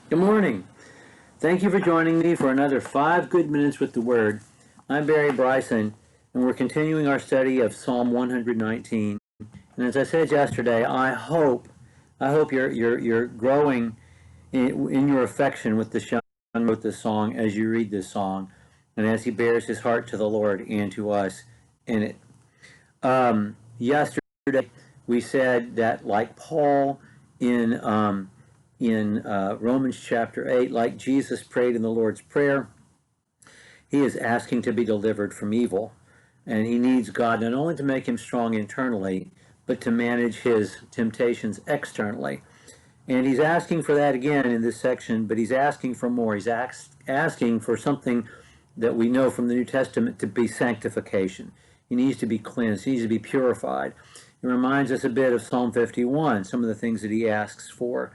Good morning. Thank you for joining me for another 5 good minutes with the Word. I'm Barry Bryson, and we're continuing our study of Psalm 119. And as I said yesterday, I hope you're growing in your affection with the Son who wrote this song as you read this song, and as he bears his heart to the Lord and to us in it. Yesterday we said that, like Paul in Romans chapter 8, like Jesus prayed in the Lord's Prayer, he is asking to be delivered from evil. And he needs God not only to make him strong internally, but to manage his temptations externally. And he's asking for that again in this section, but he's asking for more. He's asking for something that we know from the New Testament to be sanctification. He needs to be cleansed. He needs to be purified. It reminds us a bit of Psalm 51, some of the things that he asks for.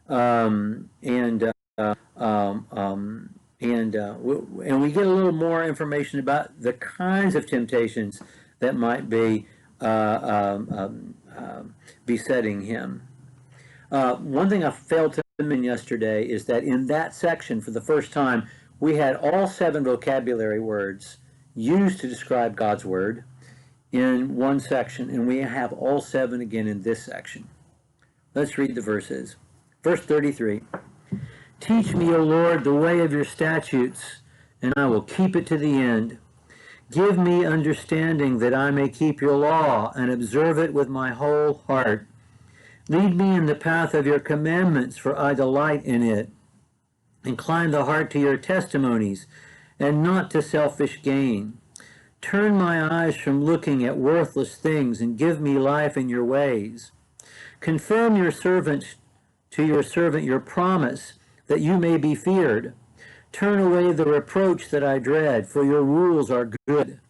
And we get a little more information about the kinds of temptations that might be besetting him. One thing I failed to mention yesterday is that in that section, for the first time, we had all 7 vocabulary words used to describe God's Word in one section, and we have all 7 again in this section. Let's read the verses. Verse 33, "Teach me, O Lord, the way of your statutes, and I will keep it to the end. Give me understanding that I may keep your law and observe it with my whole heart. Lead me in the path of your commandments, for I delight in it. Incline the heart to your testimonies, and not to selfish gain. Turn my eyes from looking at worthless things, and give me life in your ways. Confirm your servant your promise, that you may be feared. Turn away the reproach that I dread, for your rules are good.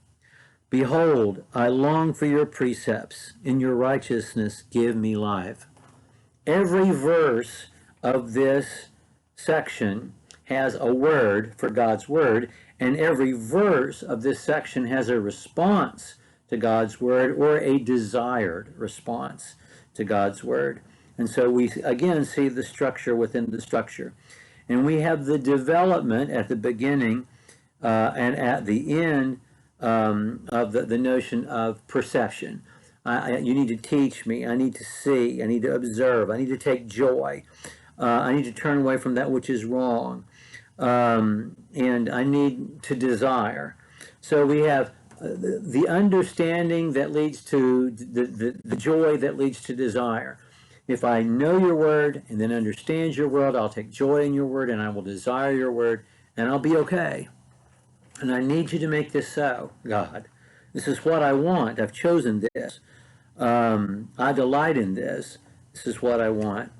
Behold, I long for your precepts. In your righteousness give me life." Every verse of this section has a word for God's Word, and every verse of this section has a response to God's Word, or a desired response to God's Word. And so we again see the structure within the structure. And we have the development at the beginning and at the end of the notion of perception. You need to teach me. I need to see. I need to observe. I need to take joy. I need to turn away from that which is wrong. And I need to desire. So we have the understanding that leads to the joy that leads to desire. If I know your word and then understand your word, I'll take joy in your word, and I will desire your word, and I'll be okay. And I need you to make this so, God. This is what I want. I've chosen this. I delight in this. This is what I want.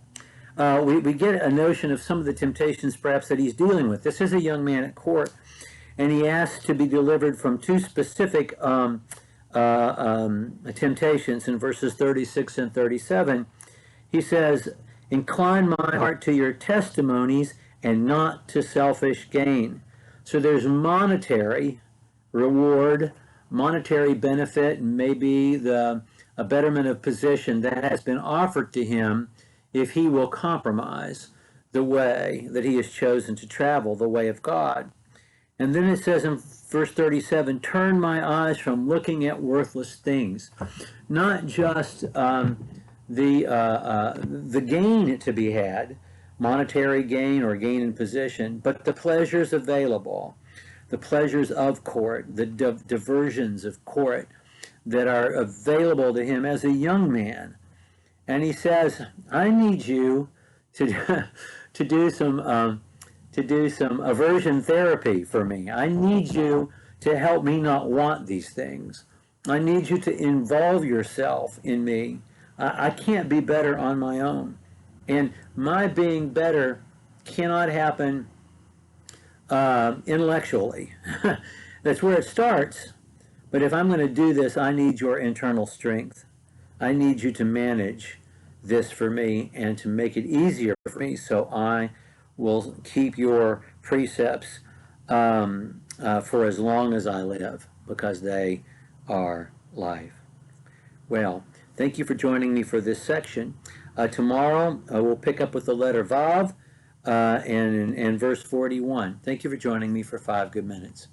We get a notion of some of the temptations perhaps that he's dealing with. This is a young man at court, and he asks to be delivered from 2 specific temptations in verses 36 and 37. He says, "Incline my heart to your testimonies and not to selfish gain." So there's monetary reward, monetary benefit, and maybe a betterment of position that has been offered to him if he will compromise the way that he has chosen to travel, the way of God. And then it says in verse 37, "Turn my eyes from looking at worthless things." Not just the gain to be had, monetary gain or gain in position, but the pleasures available, the pleasures of court, the diversions of court that are available to him as a young man. And he says, "I need you to to do some aversion therapy for me. I need you to help me not want these things. I need you to involve yourself in me. I can't be better on my own. And my being better cannot happen intellectually." That's where it starts. But if I'm going to do this, I need your internal strength. I need you to manage this for me and to make it easier for me, so I will keep your precepts for as long as I live, because they are life. Well, thank you for joining me for this section. Tomorrow we'll pick up with the letter Vav. and verse 41. Thank you for joining me for 5 good minutes.